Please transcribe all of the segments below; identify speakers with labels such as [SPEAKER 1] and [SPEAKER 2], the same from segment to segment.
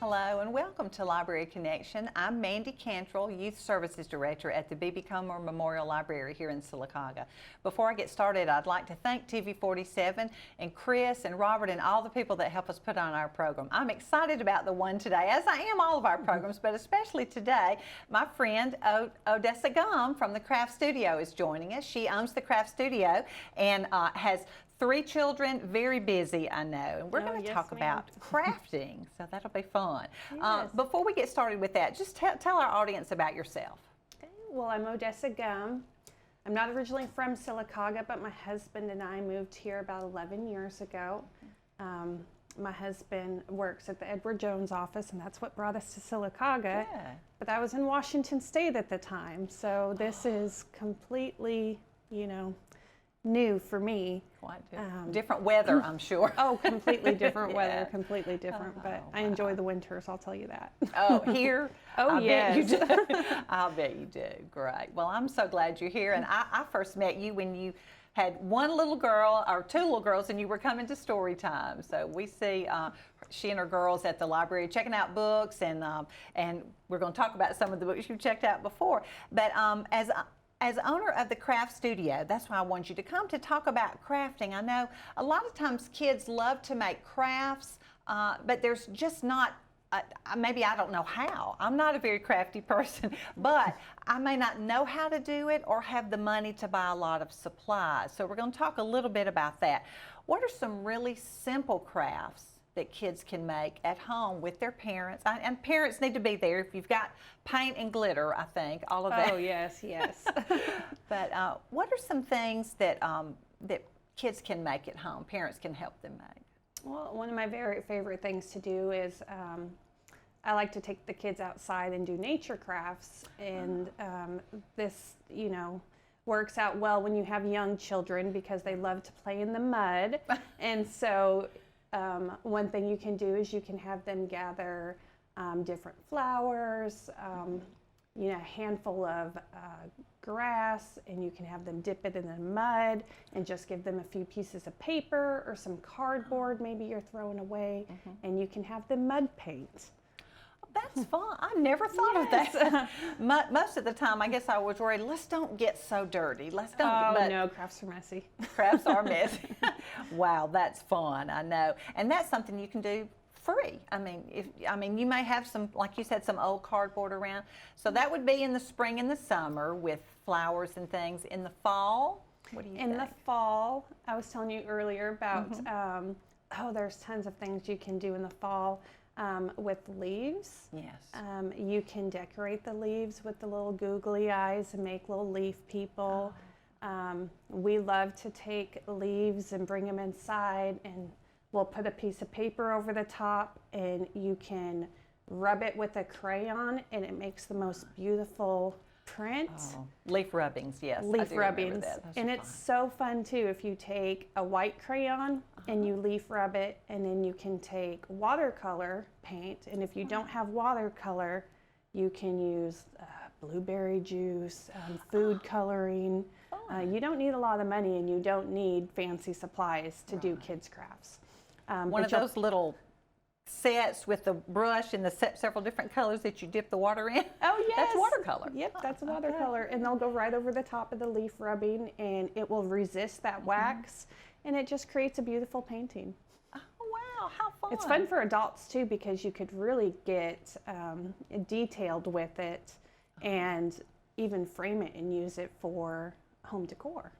[SPEAKER 1] Hello and welcome to Library Connection. I'm Mandy Cantrell, Youth Services Director at the B.B. Comer Memorial Library here in Sylacauga. Before I get started, I'd like to thank TV47 and Chris and Robert and all the people that help us put on our program. I'm excited about the one today, as I am all of our programs, but especially today. My friend Odessa Gum from the Craft Studio is joining us. She owns the Craft Studio and has 3 children, very busy, I know. And we're going to talk about crafting, so that'll be fun.
[SPEAKER 2] Yes.
[SPEAKER 1] Before we get started with that, just tell our audience about yourself.
[SPEAKER 2] Okay. Well, I'm Odessa Gum. I'm not originally from Sylacauga, but my husband and I moved here about 11 years ago. My husband works at the Edward Jones office, and that's what brought us to Sylacauga.
[SPEAKER 1] Yeah.
[SPEAKER 2] But I was in Washington State at the time, so this is completely, new for me.
[SPEAKER 1] Quite different weather, I'm sure.
[SPEAKER 2] Oh, completely different
[SPEAKER 1] Yeah.
[SPEAKER 2] weather, completely different. But I enjoy the winters, I'll tell you that.
[SPEAKER 1] Oh, here?
[SPEAKER 2] Oh,
[SPEAKER 1] yes.
[SPEAKER 2] yes.
[SPEAKER 1] Bet you do. I'll bet you do. Great. Well, I'm so glad you're here. And I first met you when you had 1 little girl, or 2 little girls, and you were coming to story time. So we see she and her girls at the library checking out books, and we're going to talk about some of the books you checked out before. But as owner of the Craft Studio, that's why I want you to come to talk about crafting. I know a lot of times kids love to make crafts, but there's just not, maybe I don't know how. I'm not a very crafty person, but I may not know how to do it or have the money to buy a lot of supplies. So we're going to talk a little bit about that. What are some really simple crafts that kids can make at home with their parents? And parents need to be there. If you've got paint and glitter, I think, all of that.
[SPEAKER 2] Oh, yes, yes.
[SPEAKER 1] But what are some things that kids can make at home, parents can help them make?
[SPEAKER 2] Well, one of my very favorite things to do is I like to take the kids outside and do nature crafts. And this, works out well when you have young children because they love to play in the mud. And so one thing you can do is you can have them gather different flowers, a handful of grass, and you can have them dip it in the mud and just give them a few pieces of paper or some cardboard maybe you're throwing away, and you can have them mud paint.
[SPEAKER 1] That's fun. I never thought of that. Most of the time, I guess I was worried, let's don't get so dirty. Let's don't.
[SPEAKER 2] Oh, no, crafts are messy.
[SPEAKER 1] Crafts are messy. Wow, that's fun. I know. And that's something you can do free. I mean, you may have some, like you said, some old cardboard around. So that would be in the spring and the summer with flowers and things. In the fall, what do you think?
[SPEAKER 2] In the fall, I was telling you earlier about, there's tons of things you can do in the fall. With leaves.
[SPEAKER 1] Yes.
[SPEAKER 2] You can decorate the leaves with the little googly eyes and make little leaf people. We love to take leaves and bring them inside, and we'll put a piece of paper over the top, and you can rub it with a crayon, and it makes the most beautiful print.
[SPEAKER 1] Oh, leaf rubbings, yes.
[SPEAKER 2] Leaf rubbings. And it's so fun too if you take a white crayon and you leaf rub it, and then you can take watercolor paint, and if you don't have watercolor, you can use blueberry juice, food coloring. You don't need a lot of money, and you don't need fancy supplies to do kids crafts.
[SPEAKER 1] One of those little sets with the brush and the several different colors that you dip the water in.
[SPEAKER 2] Oh, yes.
[SPEAKER 1] That's watercolor.
[SPEAKER 2] Yep, that's watercolor. And they'll go right over the top of the leaf rubbing, and it will resist that wax, and it just creates a beautiful painting.
[SPEAKER 1] Oh, wow, how fun.
[SPEAKER 2] It's fun for adults, too, because you could really get detailed with it and even frame it and use it for home decor.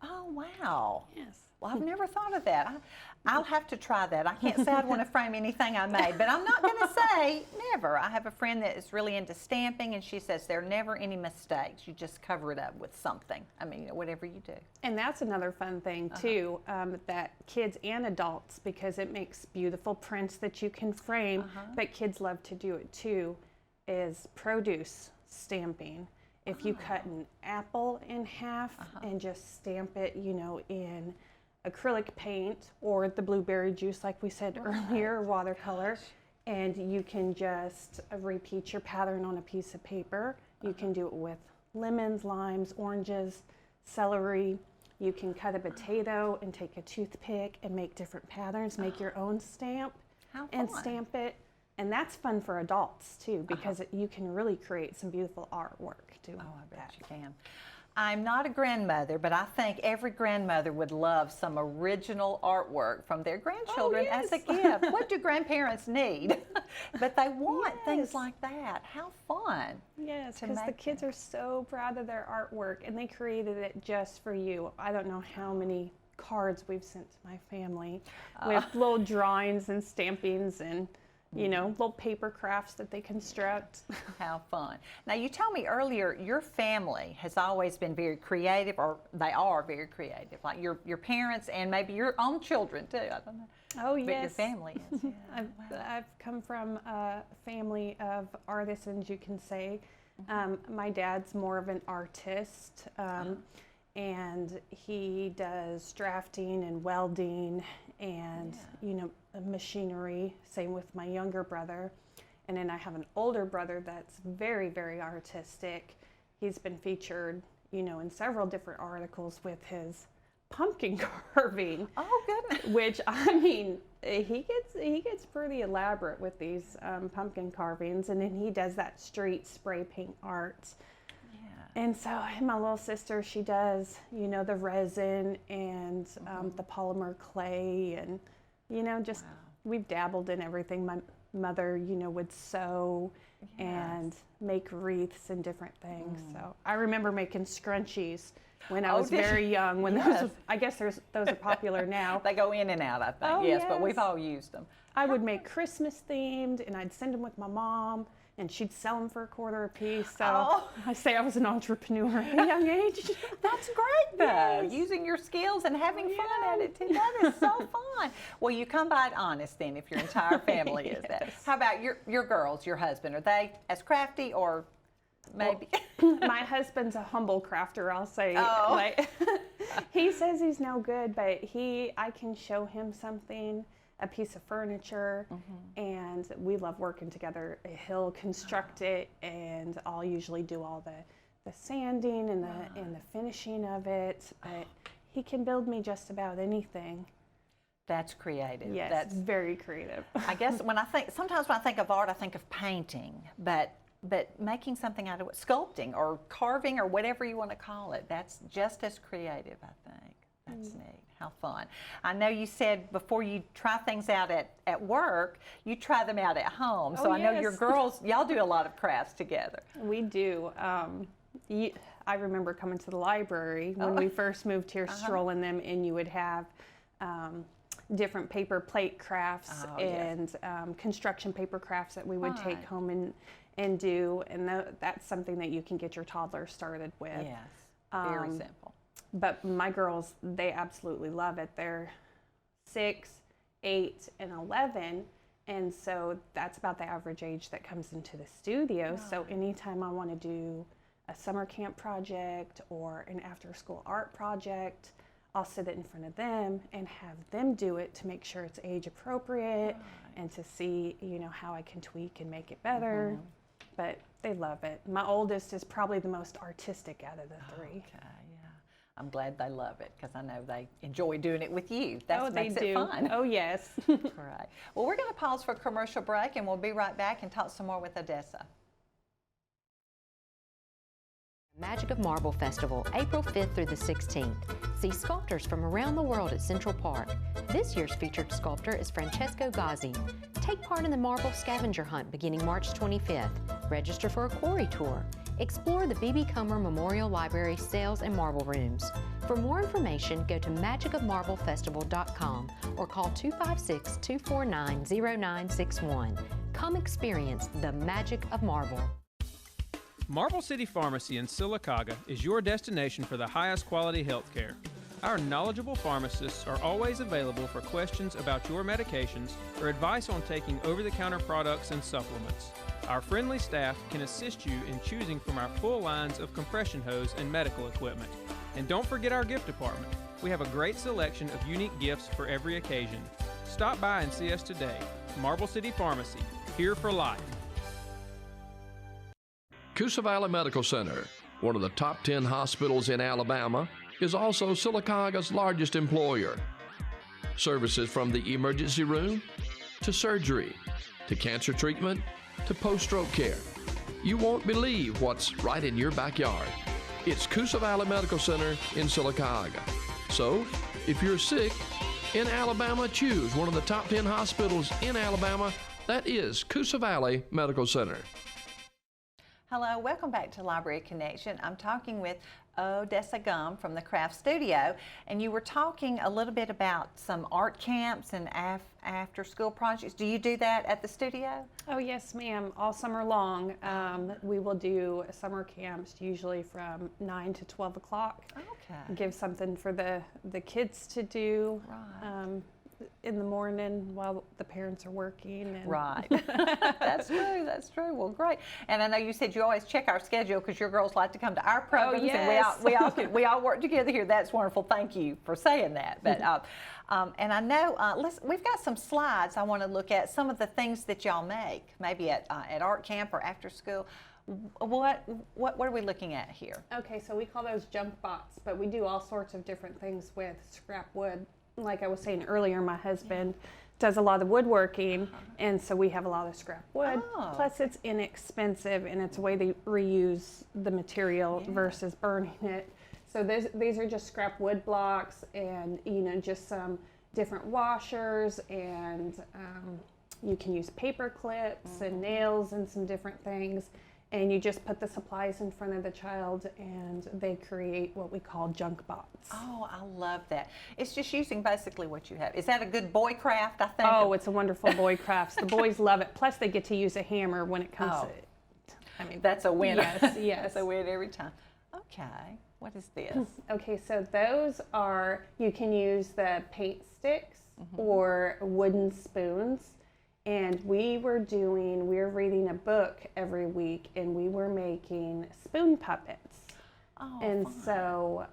[SPEAKER 1] Oh, wow.
[SPEAKER 2] Yes.
[SPEAKER 1] Well, I've never thought of that. I'll have to try that. I can't say I'd want to frame anything I made, but I'm not going to say never. I have a friend that is really into stamping, and she says there are never any mistakes. You just cover it up with something. I mean, whatever you do.
[SPEAKER 2] And that's another fun thing, too, that kids and adults, because it makes beautiful prints that you can frame, but kids love to do it, too, is produce stamping. If you cut an apple in half and just stamp it, in acrylic paint or the blueberry juice, like we said earlier, watercolor, and you can just repeat your pattern on a piece of paper. You can do it with lemons, limes, oranges, celery. You can cut a potato and take a toothpick and make different patterns, make your own stamp and stamp it. And that's fun for adults too, because you can really create some beautiful artwork doing
[SPEAKER 1] Oh, I bet
[SPEAKER 2] that.
[SPEAKER 1] you can. I'm not a grandmother, but I think every grandmother would love some original artwork from their grandchildren as a
[SPEAKER 2] yes.
[SPEAKER 1] gift. What do grandparents need? But they want things
[SPEAKER 2] Yes.
[SPEAKER 1] like that. How fun.
[SPEAKER 2] Yes,
[SPEAKER 1] to
[SPEAKER 2] because the
[SPEAKER 1] make
[SPEAKER 2] kids
[SPEAKER 1] them.
[SPEAKER 2] are so proud of their artwork, and they created it just for you. I don't know how many cards we've sent to my family with little drawings and stampings and, you know, little paper crafts that they construct.
[SPEAKER 1] How fun. Now, you told me earlier your family has always been very creative, or they are very creative, like your parents and maybe your own children too. I don't know.
[SPEAKER 2] Oh,
[SPEAKER 1] But
[SPEAKER 2] yes.
[SPEAKER 1] your family is. Yeah.
[SPEAKER 2] I've come from a family of artisans, you can say. My dad's more of an artist, and he does drafting and welding and, you know, machinery. Same with my younger brother. And then I have an older brother that's very, very artistic. He's been featured, you know, in several different articles with his pumpkin carving.
[SPEAKER 1] Oh, goodness.
[SPEAKER 2] Which, I mean, he gets pretty elaborate with these pumpkin carvings, and then he does that street spray paint art.
[SPEAKER 1] Yeah.
[SPEAKER 2] And so my little sister, she does, you know, the resin and the polymer clay, and, you know, just we've dabbled in everything. My mother, you know, would sew and make wreaths and different things. So I remember making scrunchies when I was
[SPEAKER 1] did you?
[SPEAKER 2] very young. When those, I guess those are popular now.
[SPEAKER 1] They go in and out, I think.
[SPEAKER 2] Oh,
[SPEAKER 1] yes, but we've
[SPEAKER 2] yes.
[SPEAKER 1] all used them.
[SPEAKER 2] I would make Christmas themed, and I'd send them with my mom, and she'd sell them for $0.25 a piece. So
[SPEAKER 1] Oh.
[SPEAKER 2] I say I was an entrepreneur at a young age.
[SPEAKER 1] That's great, though.
[SPEAKER 2] Yes.
[SPEAKER 1] Using your skills and having fun at it, too. That is so fun. Well, you come by it honest, then, if your entire family is that.
[SPEAKER 2] Yes.
[SPEAKER 1] How about your girls, your husband? Are they as crafty, or maybe?
[SPEAKER 2] My husband's a humble crafter, I'll say.
[SPEAKER 1] Oh.
[SPEAKER 2] Like, he says he's no good, but I can show him something, a piece of furniture, and we love working together. He'll construct it, and I'll usually do all the sanding and the finishing of it. But he can build me just about anything.
[SPEAKER 1] That's creative.
[SPEAKER 2] Yes,
[SPEAKER 1] That's
[SPEAKER 2] very creative.
[SPEAKER 1] I guess sometimes when I think of art, I think of painting, but making something out of it, sculpting or carving or whatever you want to call it, that's just as creative, I think. That's neat. How fun. I know you said before you try things out at work, you try them out at home. So
[SPEAKER 2] Oh,
[SPEAKER 1] I know your
[SPEAKER 2] yes.
[SPEAKER 1] girls, y'all do a lot of crafts together.
[SPEAKER 2] We do. I remember coming to the library when we first moved here, strolling them, and you would have different paper plate crafts
[SPEAKER 1] yes.
[SPEAKER 2] and construction paper crafts that we would take
[SPEAKER 1] Right.
[SPEAKER 2] home and do. And that's something that you can get your toddler started with.
[SPEAKER 1] Yes, very simple.
[SPEAKER 2] But my girls, they absolutely love it. They're 6, 8, and 11. And so that's about the average age that comes into the studio. So anytime I want to do a summer camp project or an after-school art project, I'll sit it in front of them and have them do it to make sure it's age appropriate and to see, you know, how I can tweak and make it better. But they love it. My oldest is probably the most artistic out of the 3.
[SPEAKER 1] Okay, yeah. I'm glad they love it because I know they enjoy doing it with you. That
[SPEAKER 2] they
[SPEAKER 1] makes
[SPEAKER 2] do.
[SPEAKER 1] it fun.
[SPEAKER 2] Oh, yes.
[SPEAKER 1] Right. Well, we're going to pause for a commercial break, and we'll be right back and talk some more with Odessa.
[SPEAKER 3] Magic of Marble Festival, April 5th through the 16th. See sculptors from around the world at Central Park. This year's featured sculptor is Francesco Gazzi. Take part in the marble scavenger hunt beginning March 25th. Register for a quarry tour. Explore the B.B. Comer Memorial Library sales and marble rooms. For more information, go to magicofmarblefestival.com or call 256-249-0961. Come experience the magic of marble.
[SPEAKER 4] Marble City Pharmacy in Sylacauga is your destination for the highest quality health care. Our knowledgeable pharmacists are always available for questions about your medications or advice on taking over-the-counter products and supplements. Our friendly staff can assist you in choosing from our full lines of compression hose and medical equipment. And don't forget our gift department. We have a great selection of unique gifts for every occasion. Stop by and see us today. Marble City Pharmacy, here for life.
[SPEAKER 5] Coosa Valley Medical Center, one of the top 10 hospitals in Alabama, is also Sylacauga's largest employer. Services from the emergency room to surgery, to cancer treatment to post-stroke care. You won't believe what's right in your backyard. It's Coosa Valley Medical Center in Sylacauga. So, if you're sick in Alabama, choose one of the top 10 hospitals in Alabama. That is Coosa Valley Medical Center.
[SPEAKER 1] Hello, welcome back to Library Connection. I'm talking with Odessa Gum from the Craft Studio, and you were talking a little bit about some art camps and after-school projects. Do you do that at the studio?
[SPEAKER 2] Oh yes, ma'am. All summer long, we will do summer camps, usually from 9 to 12 o'clock.
[SPEAKER 1] Okay.
[SPEAKER 2] Give something for the kids to do.
[SPEAKER 1] Right.
[SPEAKER 2] In the morning while the parents are working. And
[SPEAKER 1] Right. That's true. That's true. Well, great. And I know you said you always check our schedule because your girls like to come to our programs,
[SPEAKER 2] yes.
[SPEAKER 1] and we all work together here. That's wonderful. Thank you for saying that. But and I know we've got some slides I want to look at, some of the things that y'all make, maybe at art camp or after school. What are we looking at here?
[SPEAKER 2] Okay, so we call those junk bots, but we do all sorts of different things with scrap wood. Like I was saying earlier, my husband does a lot of woodworking, and so we have a lot of scrap wood.
[SPEAKER 1] Oh.
[SPEAKER 2] Plus, it's inexpensive, and it's a way to reuse the material versus burning it. So these are just scrap wood blocks, and just some different washers, and you can use paper clips and nails and some different things. And you just put the supplies in front of the child, and they create what we call junk bots.
[SPEAKER 1] Oh, I love that. It's just using basically what you have. Is that a good boy craft, I think?
[SPEAKER 2] Oh, it's a wonderful boy crafts. The boys love it. Plus, they get to use a hammer when it comes to it.
[SPEAKER 1] I mean, that's a win.
[SPEAKER 2] Yes.
[SPEAKER 1] That's a win every time. Okay, what is this?
[SPEAKER 2] Okay, so those are, you can use the paint sticks or wooden spoons. And we were reading a book every week, and we were making spoon puppets.
[SPEAKER 1] Oh,
[SPEAKER 2] and
[SPEAKER 1] fun.
[SPEAKER 2] so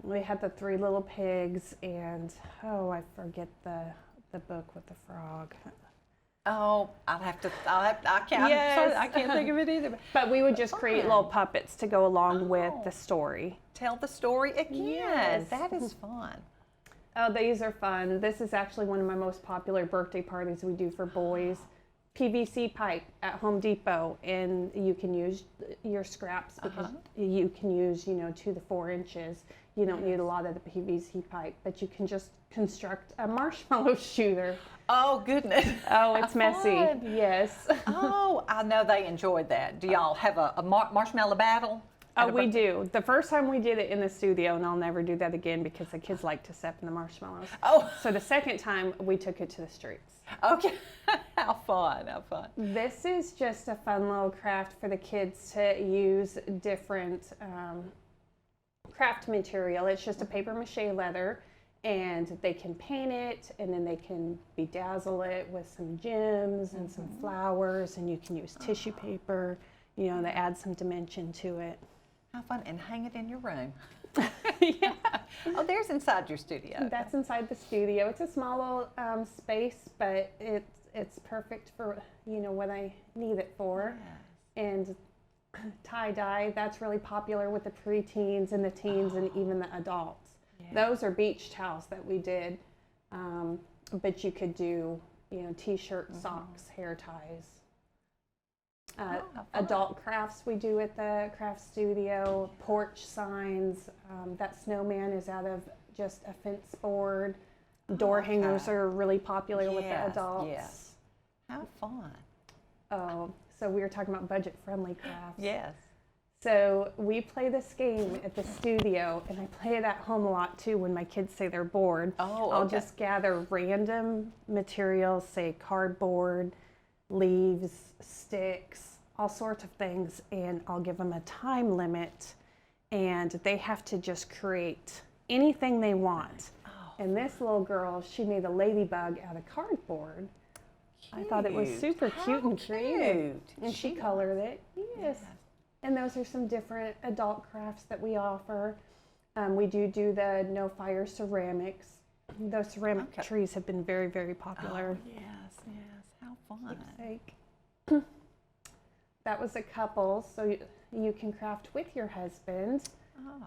[SPEAKER 2] we had the three little pigs, and I forget the book with the frog.
[SPEAKER 1] Oh, I can't.
[SPEAKER 2] Yes.
[SPEAKER 1] I can't think of it either.
[SPEAKER 2] But we would just create
[SPEAKER 1] Fun.
[SPEAKER 2] little puppets to go along with the story.
[SPEAKER 1] Tell the story again.
[SPEAKER 2] Yes.
[SPEAKER 1] That is fun.
[SPEAKER 2] Oh, these are fun. This is actually one of my most popular birthday parties we do for boys. PVC pipe at Home Depot, and you can use your scraps because you can use 2 to 4 inches. You don't need a lot of the PVC pipe, but you can just construct a marshmallow shooter.
[SPEAKER 1] Oh, goodness.
[SPEAKER 2] Oh, it's messy.
[SPEAKER 1] Fun.
[SPEAKER 2] Yes.
[SPEAKER 1] Oh, I know they enjoyed that. Do y'all have a marshmallow battle?
[SPEAKER 2] Oh, we do. The first time we did it in the studio, and I'll never do that again because the kids like to step in the marshmallows.
[SPEAKER 1] Oh.
[SPEAKER 2] So the second time, we took it to the streets.
[SPEAKER 1] Okay. How fun. How fun.
[SPEAKER 2] This is just a fun little craft for the kids to use different craft material. It's just a paper mache leather, and they can paint it, and then they can bedazzle it with some gems and some flowers, and you can use tissue paper, to add some dimension to it.
[SPEAKER 1] How fun. And hang it in your room.
[SPEAKER 2] Yeah.
[SPEAKER 1] Oh, there's inside your studio.
[SPEAKER 2] That's inside the studio. It's a small little space, but it's perfect for what I need it for.
[SPEAKER 1] Yes.
[SPEAKER 2] And tie-dye, that's really popular with the preteens and the teens and even the adults. Yeah. Those are beach towels that we did, but you could do t-shirt, socks, hair ties. Adult crafts we do at the craft studio, porch signs. That snowman is out of just a fence board. Door hangers are really popular with the adults.
[SPEAKER 1] Yes. How fun.
[SPEAKER 2] Oh, so we were talking about budget-friendly crafts.
[SPEAKER 1] Yes.
[SPEAKER 2] So we play this game at the studio, and I play it at home a lot too when my kids say they're bored.
[SPEAKER 1] Oh,
[SPEAKER 2] I'll
[SPEAKER 1] okay.
[SPEAKER 2] just gather random materials, say cardboard, leaves, sticks, all sorts of things, and I'll give them a time limit, and they have to just create anything they want. Oh. And this little girl, she made a ladybug out of cardboard. Cute. I thought it was super cute and creative. And she colored it. Yes. And those are some different adult crafts that we offer. We do the no fire ceramics. Those ceramic trees have been very, very popular.
[SPEAKER 1] Oh, yes. How fun.
[SPEAKER 2] Keepsake. That was a couple, so you can craft with your husband.
[SPEAKER 1] Oh.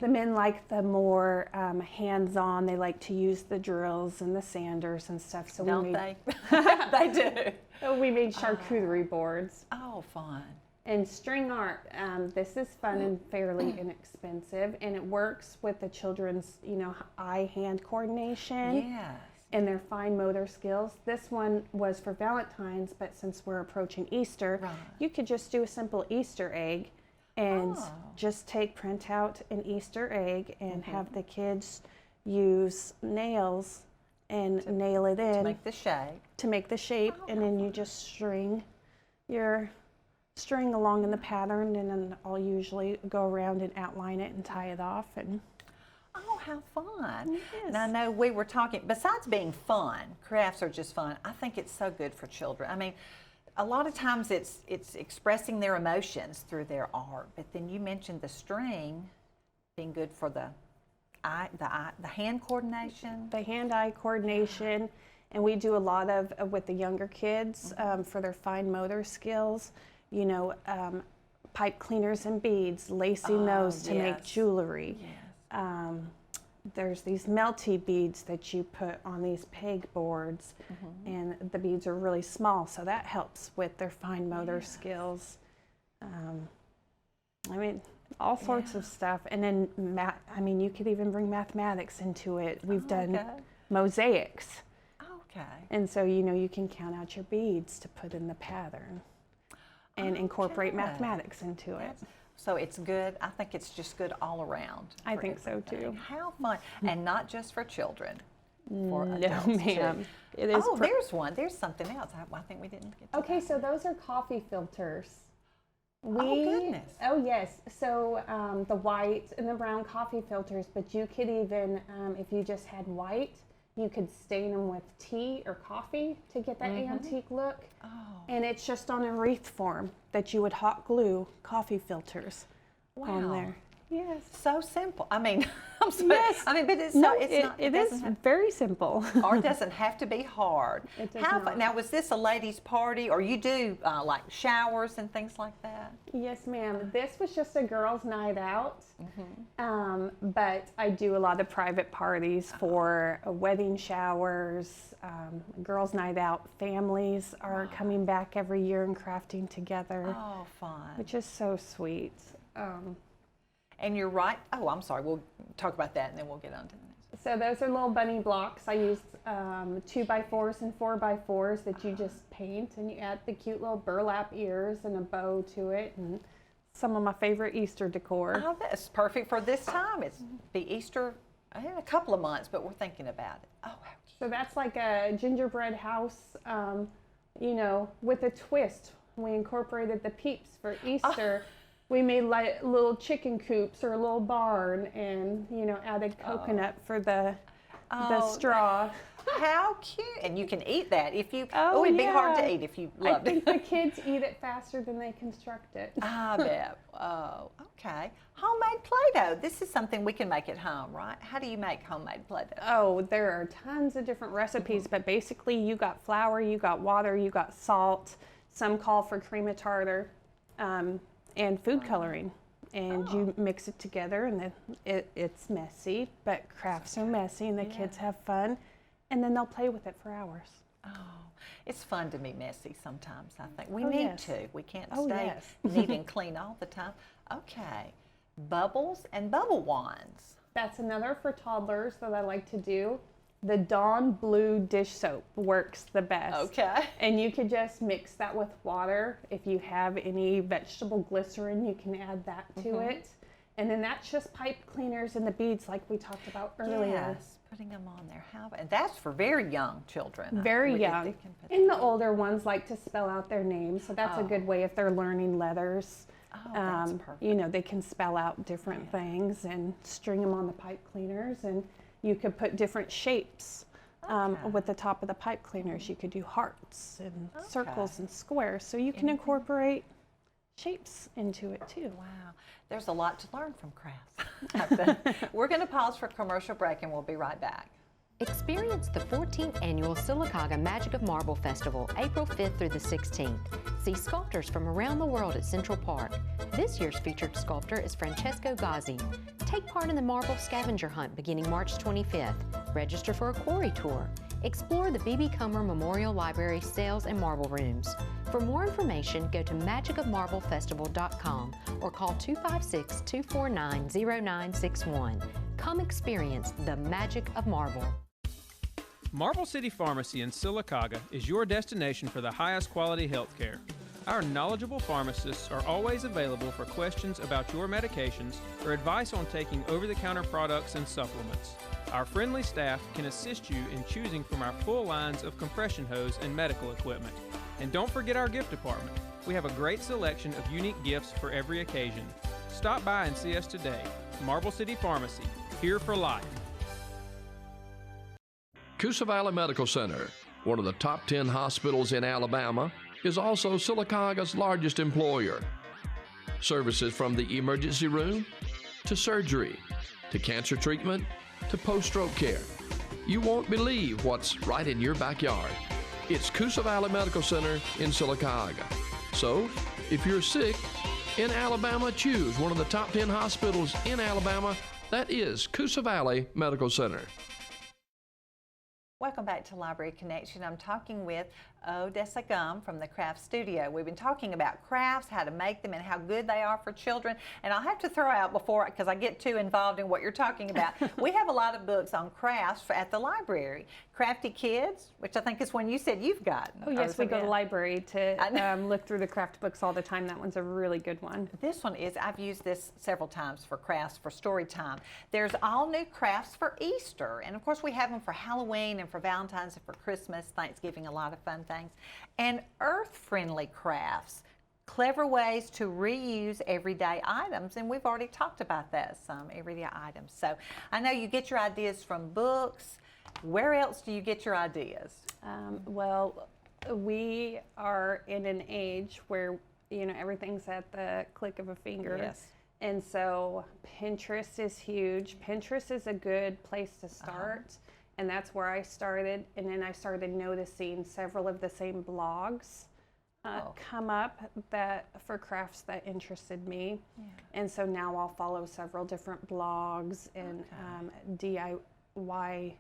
[SPEAKER 2] The men like the more hands-on. They like to use the drills and the sanders and stuff. So
[SPEAKER 1] Don't they? They do.
[SPEAKER 2] So we made charcuterie boards.
[SPEAKER 1] Oh, fun.
[SPEAKER 2] And string art, this is fun and fairly inexpensive, and it works with the children's, eye-hand coordination
[SPEAKER 1] Yes.
[SPEAKER 2] and their fine motor skills. This one was for Valentine's, but since we're approaching Easter,
[SPEAKER 1] Right.
[SPEAKER 2] you could just do a simple Easter egg and
[SPEAKER 1] Oh.
[SPEAKER 2] just print out an Easter egg and have the kids use nails and nail it in
[SPEAKER 1] To make the shape.
[SPEAKER 2] and then you just string your string along in the pattern, and then I'll usually go around and outline it and tie it off. And
[SPEAKER 1] Oh, how fun.
[SPEAKER 2] Yes.
[SPEAKER 1] And I know we were talking, besides being fun, crafts are just fun. I think it's so good for children. I mean, a lot of times it's expressing their emotions through their art, but then you mentioned the string being good for the hand coordination.
[SPEAKER 2] the hand-eye coordination, and we do a lot of with the younger kids for their fine motor skills. Pipe cleaners and beads, lacing those to make
[SPEAKER 1] yes.
[SPEAKER 2] jewelry.
[SPEAKER 1] Yes.
[SPEAKER 2] There's these melty beads that you put on these peg boards, and the beads are really small, so that helps with their fine motor skills. All sorts of stuff. And then you could even bring mathematics into it. We've done
[SPEAKER 1] Okay.
[SPEAKER 2] mosaics,
[SPEAKER 1] Okay.
[SPEAKER 2] and so you can count out your beads to put in the pattern and incorporate
[SPEAKER 1] Okay.
[SPEAKER 2] mathematics into it.
[SPEAKER 1] So it's good. I think it's just good all around.
[SPEAKER 2] I
[SPEAKER 1] for
[SPEAKER 2] think so,
[SPEAKER 1] everything.
[SPEAKER 2] too.
[SPEAKER 1] How fun. And not just for children. For
[SPEAKER 2] No,
[SPEAKER 1] adults, too.
[SPEAKER 2] ma'am. It is.
[SPEAKER 1] There's one. There's something else. I think we didn't get to
[SPEAKER 2] Okay,
[SPEAKER 1] that.
[SPEAKER 2] so those are coffee filters.
[SPEAKER 1] goodness.
[SPEAKER 2] Oh, yes. So the white and the brown coffee filters, but you could even, if you just had white, you could stain them with tea or coffee to get that antique look.
[SPEAKER 1] Oh.
[SPEAKER 2] And it's just on a wreath form that you would hot glue coffee filters on
[SPEAKER 1] Wow.
[SPEAKER 2] there. Yes.
[SPEAKER 1] So simple. I mean, I'm sorry.
[SPEAKER 2] Yes.
[SPEAKER 1] I mean, but it's
[SPEAKER 2] No,
[SPEAKER 1] so, it's not.
[SPEAKER 2] it
[SPEAKER 1] doesn't
[SPEAKER 2] is
[SPEAKER 1] have-
[SPEAKER 2] very simple.
[SPEAKER 1] Art doesn't have to be hard.
[SPEAKER 2] It does
[SPEAKER 1] How
[SPEAKER 2] not.
[SPEAKER 1] Now, was this a ladies' party, or you do like showers and things like that?
[SPEAKER 2] Yes, ma'am. This was just a girls' night out, but I do a lot of private parties for wedding showers, girls' night out. Families are coming back every year and crafting together,
[SPEAKER 1] Oh, fun.
[SPEAKER 2] which is so sweet.
[SPEAKER 1] And you're right. Oh, I'm sorry. We'll talk about that, and then we'll get on to the next.
[SPEAKER 2] So those are little bunny blocks. I use 2x4s and 4x4s that you just paint, and you add the cute little burlap ears and a bow to it, and some of my favorite Easter decor.
[SPEAKER 1] Oh, that's perfect for this time. It's be Easter in a couple of months, but we're thinking about it. Oh, how cute.
[SPEAKER 2] So that's like a gingerbread house, with a twist. We incorporated the peeps for Easter. We made like little chicken coops or a little barn, and added coconut for the straw.
[SPEAKER 1] How cute. And you can eat that if you,
[SPEAKER 2] Oh,
[SPEAKER 1] it'd be hard to
[SPEAKER 2] yeah.
[SPEAKER 1] eat if you
[SPEAKER 2] I
[SPEAKER 1] loved
[SPEAKER 2] think
[SPEAKER 1] it.
[SPEAKER 2] the kids eat it faster than they construct it.
[SPEAKER 1] I bet. Oh, okay. Homemade Play-Doh. This is something we can make at home, right? How do you make homemade Play-Doh?
[SPEAKER 2] Oh, there are tons of different recipes, but basically you got flour, you got water, you got salt. Some call for cream of tartar. And food coloring, and you mix it together, and then it's messy, but crafts are messy, and the kids have fun, and then they'll play with it for hours.
[SPEAKER 1] Oh, it's fun to be messy sometimes, I think. We
[SPEAKER 2] Oh,
[SPEAKER 1] need
[SPEAKER 2] yes.
[SPEAKER 1] to. We can't
[SPEAKER 2] Oh,
[SPEAKER 1] stay
[SPEAKER 2] yes.
[SPEAKER 1] neat and clean all the time. Okay. Bubbles and bubble wands.
[SPEAKER 2] That's another for toddlers that I like to do. The Dawn Blue dish soap works the best.
[SPEAKER 1] Okay.
[SPEAKER 2] And you could just mix that with water. If you have any vegetable glycerin, you can add that to it. And then that's just pipe cleaners and the beads like we talked about earlier.
[SPEAKER 1] Yes, putting them on there. And that's for very young children.
[SPEAKER 2] Very
[SPEAKER 1] We-
[SPEAKER 2] young.
[SPEAKER 1] they can put
[SPEAKER 2] And
[SPEAKER 1] that
[SPEAKER 2] the older ones like to spell out their names, so that's a good way if they're learning letters.
[SPEAKER 1] Oh, that's
[SPEAKER 2] They can spell out different things and string them on the pipe cleaners, and you could put different shapes with the top of the pipe cleaners. You could do hearts and circles and squares, so you can incorporate shapes into it too.
[SPEAKER 1] Wow, there's a lot to learn from crafts. We're going to pause for a commercial break, and we'll be right back.
[SPEAKER 3] Experience the 14th annual Sylacauga Magic of Marble Festival, April 5th through the 16th. See sculptors from around the world at Central Park. This year's featured sculptor is Francesco Gazzi. Take part in the Marble Scavenger Hunt beginning March 25th. Register for a quarry tour. Explore the B.B. Comer Memorial Library sales and marble rooms. For more information, go to magicofmarblefestival.com or call 256-249-0961. Come experience the magic of marble.
[SPEAKER 4] Marble City Pharmacy in Sylacauga is your destination for the highest quality health care. Our knowledgeable pharmacists are always available for questions about your medications or advice on taking over-the-counter products and supplements. Our friendly staff can assist you in choosing from our full lines of compression hose and medical equipment. And don't forget our gift department. We have a great selection of unique gifts for every occasion. Stop by and see us today. Marble City Pharmacy, here for life.
[SPEAKER 5] Coosa Valley Medical Center, one of the top 10 hospitals in Alabama, is also Sylacauga's largest employer. Services from the emergency room to surgery to cancer treatment to post-stroke care. You won't believe what's right in your backyard. It's Coosa Valley Medical Center in Sylacauga. So, if you're sick in Alabama, choose one of the top 10 hospitals in Alabama. That is Coosa Valley Medical Center.
[SPEAKER 1] Welcome back to Library Connection. I'm talking with Odessa Gum from the Craft Studio. We've been talking about crafts, how to make them, and how good they are for children. And I'll have to throw out before, because I get too involved in what you're talking about, we have a lot of books on crafts at the library. Crafty Kids, which I think is one you said you've got.
[SPEAKER 2] Oh yes, we go to the library to look through the craft books all the time. That one's a really good one.
[SPEAKER 1] This one is, I've used this several times for crafts, for story time. There's all new crafts for Easter. And of course we have them for Halloween and for Valentine's and for Christmas, Thanksgiving, a lot of fun things. And earth-friendly crafts, clever ways to reuse everyday items. And we've already talked about that, some everyday items. So I know you get your ideas from books. Where else do you get your ideas?
[SPEAKER 2] Well, we are in an age where, you know, everything's at the click of a finger.
[SPEAKER 1] Yes.
[SPEAKER 2] And so Pinterest is huge. Pinterest is a good place to start. And that's where I started. And then I started noticing several of the same blogs come up that for crafts that interested me. Yeah. And so now I'll follow several different blogs and DIY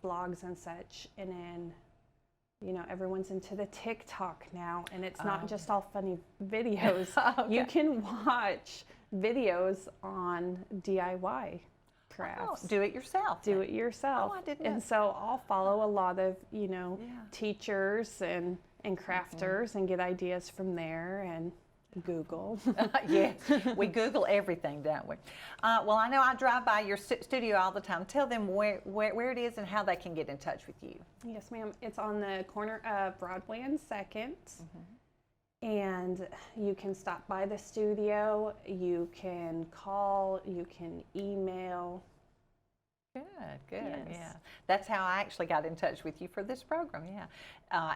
[SPEAKER 2] blogs and such. And then, you know, everyone's into the TikTok now, and it's not just all funny videos. You can watch videos on DIY crafts.
[SPEAKER 1] Do it yourself.
[SPEAKER 2] Do it yourself.
[SPEAKER 1] Oh, I didn't know.
[SPEAKER 2] And so I'll follow a lot of, you know, teachers and crafters and get ideas from there and Google.
[SPEAKER 1] Yes, we Google everything, don't we? Well, I know I drive by your studio all the time. Tell them where it is and how they can get in touch with you.
[SPEAKER 2] Yes, ma'am. It's on the corner of Broadway and 2nd. And you can stop by the studio, you can call, you can email.
[SPEAKER 1] Good,
[SPEAKER 2] Yes.
[SPEAKER 1] yeah. That's how I actually got in touch with you for this program, yeah.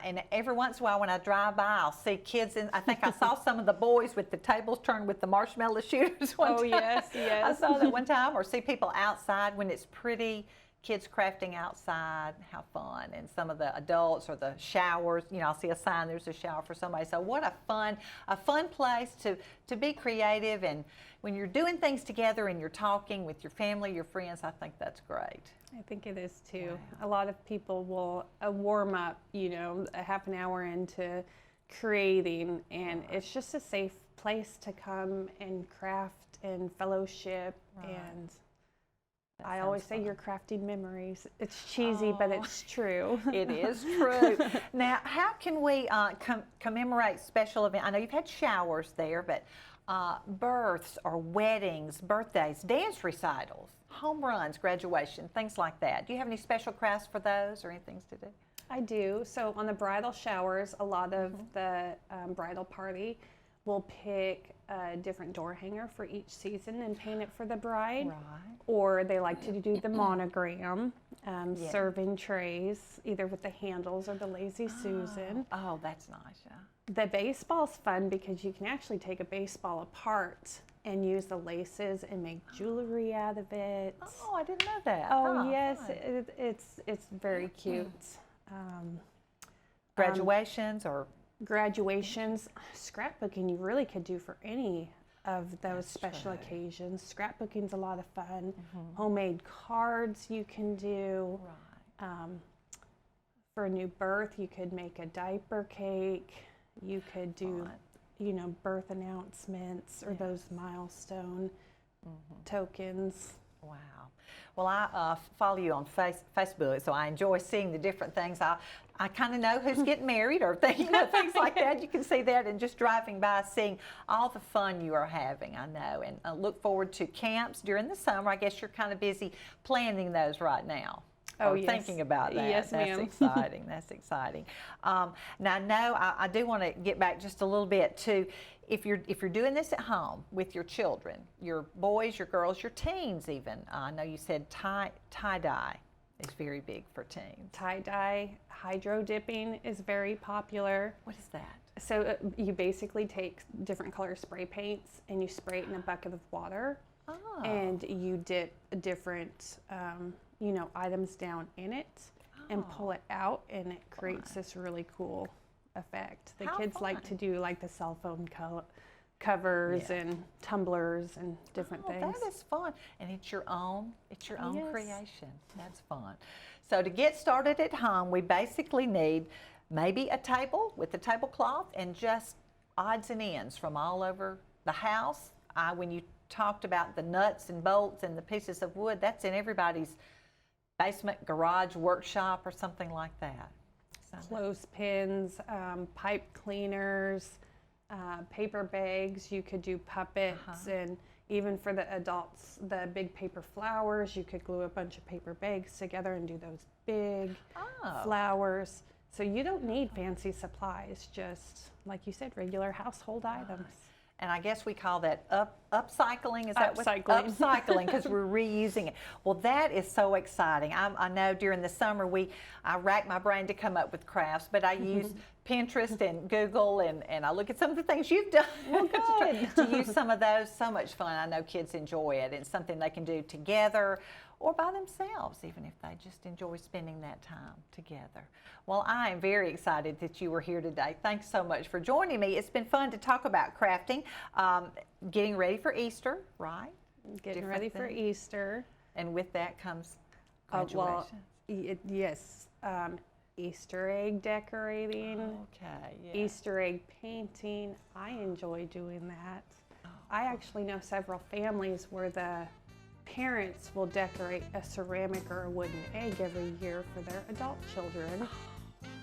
[SPEAKER 1] And every once in a while when I drive by, I'll see kids, I think I saw some of the boys with the tables turned with the marshmallow shooters one time.
[SPEAKER 2] Yes, yes.
[SPEAKER 1] I saw that one time, or see people outside when it's pretty, kids crafting outside, how fun. And some of the adults or the showers, you know, I'll see a sign, there's a shower for somebody. So what a fun place to be creative. And when you're doing things together and you're talking with your family, your friends, I think that's great.
[SPEAKER 2] I think it is too. Wow. A lot of people will warm up, you know, a half an hour into creating, and it's just a safe place to come and craft and fellowship. And I always say you're crafting memories. It's cheesy, but it's true.
[SPEAKER 1] It is true. Now, how can we commemorate special events? I know you've had showers there, but births or weddings, birthdays, dance recitals, home runs, graduation, things like that. Do you have any special crafts for those or any things to do?
[SPEAKER 2] I do. So on the bridal showers, a lot of the bridal party will pick a different door hanger for each season and paint it for the bride.
[SPEAKER 1] Right.
[SPEAKER 2] Or they like to do the monogram, serving trays, either with the handles or the Lazy Susan.
[SPEAKER 1] Oh, that's nice, yeah.
[SPEAKER 2] The baseball's fun because you can actually take a baseball apart and use the laces and make jewelry out of it.
[SPEAKER 1] Oh, I didn't know that.
[SPEAKER 2] Oh, yes, it's very cute.
[SPEAKER 1] Graduations or?
[SPEAKER 2] Graduations, scrapbooking you really could do for any of those
[SPEAKER 1] That's
[SPEAKER 2] special
[SPEAKER 1] true.
[SPEAKER 2] occasions. Scrapbooking's a lot of fun. Homemade cards you can do.
[SPEAKER 1] Right.
[SPEAKER 2] For a new birth, you could make a diaper cake. You could do,
[SPEAKER 1] Fun.
[SPEAKER 2] Birth announcements or those milestone tokens.
[SPEAKER 1] Wow. Well, I follow you on Facebook, so I enjoy seeing the different things. I kind of know who's getting married or things like that. You can see that and just driving by, seeing all the fun you are having, I know. And I look forward to camps during the summer. I guess you're kind of busy planning those right now.
[SPEAKER 2] Oh,
[SPEAKER 1] or
[SPEAKER 2] yes.
[SPEAKER 1] thinking about that.
[SPEAKER 2] Yes,
[SPEAKER 1] That's
[SPEAKER 2] ma'am.
[SPEAKER 1] exciting. That's exciting. Now, I know I do want to get back just a little bit to if you're doing this at home with your children, your boys, your girls, your teens even. I know you said tie-dye is very big for teens.
[SPEAKER 2] Tie-dye, hydro dipping is very popular.
[SPEAKER 1] What is that?
[SPEAKER 2] So you basically take different color spray paints and you spray it in a bucket of water.
[SPEAKER 1] Oh.
[SPEAKER 2] And you dip different, items down in it and pull it out, and it creates this really cool effect. The
[SPEAKER 1] How
[SPEAKER 2] kids like
[SPEAKER 1] fun.
[SPEAKER 2] to do like the cell phone covers
[SPEAKER 1] Yeah.
[SPEAKER 2] and tumblers and different things.
[SPEAKER 1] That is fun, and it's your own. It's your own
[SPEAKER 2] Yes.
[SPEAKER 1] creation. That's fun. So to get started at home, we basically need maybe a table with a tablecloth and just odds and ends from all over the house. When you talked about the nuts and bolts and the pieces of wood, that's in everybody's basement, garage, workshop, or something like that. So,
[SPEAKER 2] Clothespins, pipe cleaners, paper bags. You could do puppets, and even for the adults, the big paper flowers. You could glue a bunch of paper bags together and do those big flowers. So you don't need fancy supplies, just like you said, regular household items.
[SPEAKER 1] and I guess we call that upcycling. Is that
[SPEAKER 2] Upcycling.
[SPEAKER 1] what? Upcycling, because we're reusing it. Well, that is so exciting. I know during the summer I rack my brain to come up with crafts, but I use Pinterest and Google, and I look at some of the things you've done to use some of those. So much fun. I know kids enjoy it. It's something they can do together or by themselves, even if they just enjoy spending that time together. Well, I am very excited that you were here today. Thanks so much for joining me. It's been fun to talk about crafting, getting ready for Easter, right?
[SPEAKER 2] Getting
[SPEAKER 1] Different
[SPEAKER 2] ready for
[SPEAKER 1] things.
[SPEAKER 2] Easter.
[SPEAKER 1] And with that comes
[SPEAKER 2] Well,
[SPEAKER 1] graduation.
[SPEAKER 2] yes. Easter egg decorating,
[SPEAKER 1] Okay, yeah.
[SPEAKER 2] Easter egg painting. I enjoy doing that. I actually know several families where the parents will decorate a ceramic or a wooden egg every year for their adult children.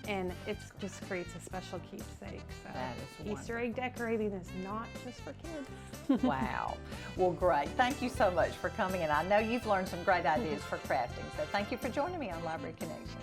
[SPEAKER 2] And it just creates a special keepsake. So
[SPEAKER 1] That is
[SPEAKER 2] Easter egg decorating is not just for kids.
[SPEAKER 1] Wow. Well, great. Thank you so much for coming, and I know you've learned some great ideas for crafting. So thank you for joining me on Library Connection.